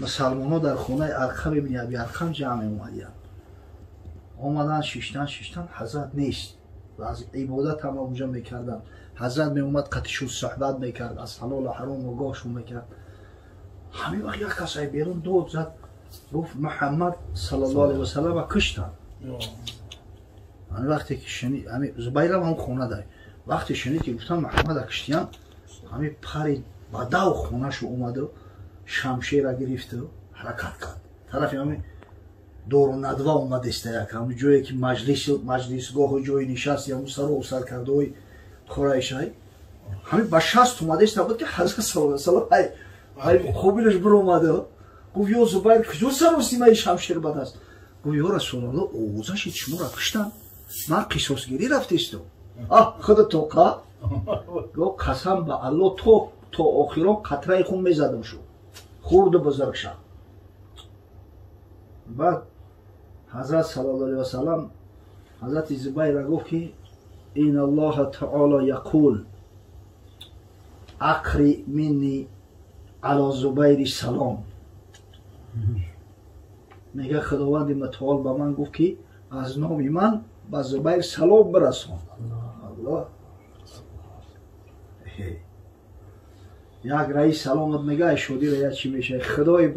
مسلمان در خونه ارقم ابن ابی ارقم جمع اومدن، آمدن شیشتن حضرت نیست و از عبادت هم اونجا میکردن. حضرت می اومد قطعشون صحبت میکرد، از حلال و حرام آگاهشون میکرد. همین وقت یک کسای بیرون داد زد گفت محمد صلی الله علیه و سلم کشتن. همین وقتی که شنید، همین زبیر هم خونه داره، وقتی شنید که گفتن محمد کشتیان، همین پرید با دو خونهشو اومد و شمشیر را گرفت و حرکت کرد. طرف همین دور و ندوه اومد استیک، همین جایی که مجلسگاه و جای نشست یا سر و سر کرده های قریش های، همین با شست اومده استیک بود که حضرت صلی الله علیه و سلم های خوبیلش بر اومده. گفت یا زبیر کجا سر و سیمه شمشیر بد است؟ گفت یا رسول الله اوزش شما را کشتن، من قصاص گیری رفتیستم. خود توقع گفت قسم به الله تو تا آخران قطره خون میزدم شو خورد و بزرگ شد. بعد حضرت صلی الله علیه و سلم حضرت زبیر را گفت که این الله تعالی یقول اقری منی علی زبیر سلام، میگه خداوند متعال به من گفت که از نام من به زبیر سلام برسان. الله یک رئیس سلامت میگه شدی را چی میشه خدای